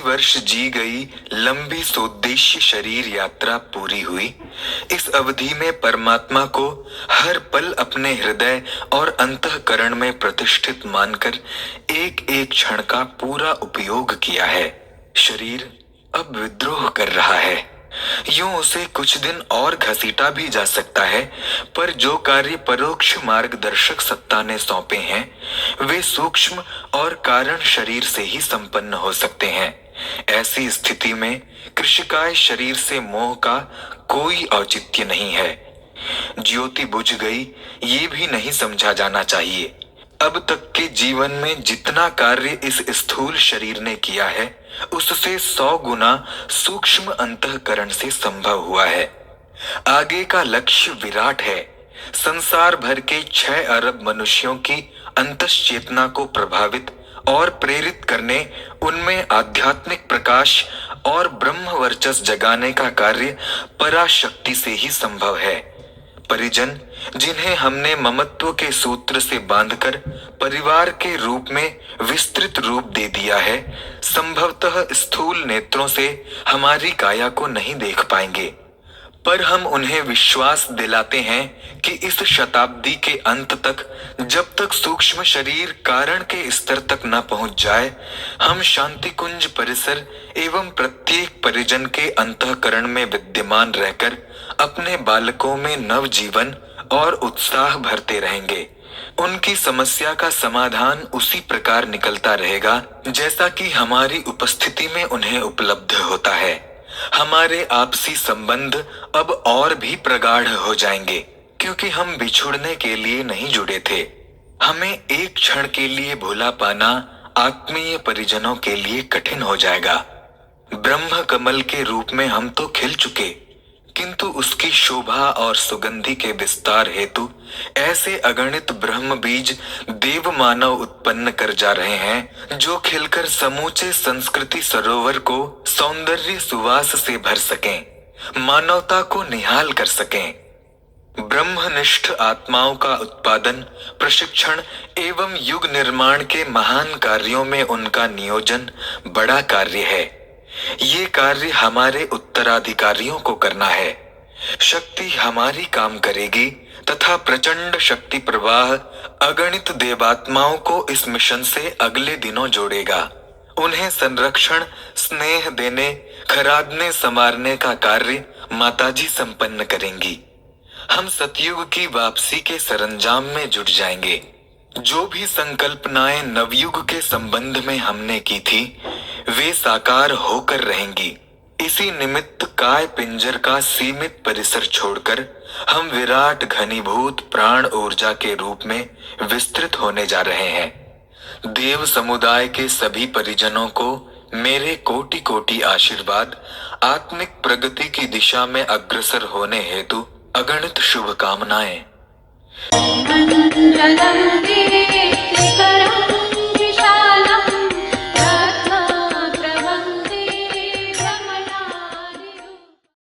वर्ष जी गई लंबी सोद्देश्य शरीर यात्रा पूरी हुई। इस अवधि में परमात्मा को हर पल अपने हृदय और अंतःकरण में प्रतिष्ठित मानकर एक एक क्षण का पूरा उपयोग किया है। शरीर अब विद्रोह कर रहा है। यूं उसे कुछ दिन और घसीटा भी जा सकता है, पर जो कार्य परोक्ष मार्गदर्शक सत्ता ने सौंपे हैं वे सूक्ष्म और कारण शरीर से ही संपन्न हो सकते हैं। ऐसी स्थिति में कृशिकाय शरीर से मोह का कोई औचित्य नहीं है। ज्योति बुझ गई ये भी नहीं समझा जाना चाहिए। अब तक के जीवन में जितना कार्य इस स्थूल शरीर ने किया है उससे 100 गुना सूक्ष्म अंतःकरण से संभव हुआ है। आगे का लक्ष्य विराट है। संसार भर के 6 अरब मनुष्यों की अंतश्चेतना को प्रभावित और प्रेरित करने, उनमें आध्यात्मिक प्रकाश और ब्रह्म वर्चस्व जगाने का कार्य पराशक्ति से ही संभव है। परिजन जिन्हें हमने ममत्व के सूत्र से बांधकर परिवार के रूप में विस्तृत रूप दे दिया है, संभवतः स्थूल नेत्रों से हमारी काया को नहीं देख पाएंगे, पर हम उन्हें विश्वास दिलाते हैं कि इस शताब्दी के अंत तक, जब तक सूक्ष्म शरीर कारण के स्तर तक न पहुंच जाए, हम शांति कुंज परिसर एवं प्रत्येक परिजन के अंतःकरण में विद्यमान रहकर अपने बालकों में नव जीवन और उत्साह भरते रहेंगे। उनकी समस्या का समाधान उसी प्रकार निकलता रहेगा जैसा कि हमारी उपस्थिति में उन्हें उपलब्ध होता है। हमारे आपसी संबंध अब और भी प्रगाढ़ हो जाएंगे, क्योंकि हम बिछुड़ने के लिए नहीं जुड़े थे। हमें एक क्षण के लिए भुला पाना आत्मीय परिजनों के लिए कठिन हो जाएगा। ब्रह्म कमल के रूप में हम तो खिल चुके, किंतु उसकी शोभा और सुगंधि के विस्तार हेतु ऐसे अगणित ब्रह्म बीज देव मानव उत्पन्न कर जा रहे हैं जो खिलकर समूचे संस्कृति सरोवर को सौंदर्य सुवास से भर सकें, मानवता को निहाल कर सकें। ब्रह्मनिष्ठ आत्माओं का उत्पादन, प्रशिक्षण एवं युग निर्माण के महान कार्यों में उनका नियोजन बड़ा कार्य है। ये कार्य हमारे उत्तराधिकारियों को करना है। शक्ति हमारी काम करेगी तथा प्रचंड शक्ति प्रवाह अगणित देवात्माओं को इस मिशन से अगले दिनों जोड़ेगा। उन्हें संरक्षण, स्नेह देने, खरादने संवारने का कार्य माताजी संपन्न करेंगी। हम सतयुग की वापसी के सरंजाम में जुट जाएंगे। जो भी संकल्पनाएं नवयुग के संबंध में हमने की थी वे साकार होकर रहेंगी। इसी निमित्त काय पिंजर का सीमित परिसर छोड़कर हम विराट घनीभूत प्राण ऊर्जा के रूप में विस्तृत होने जा रहे हैं। देव समुदाय के सभी परिजनों को मेरे कोटि कोटि आशीर्वाद। आत्मिक प्रगति की दिशा में अग्रसर होने हेतु अगणित शुभकामनाएं।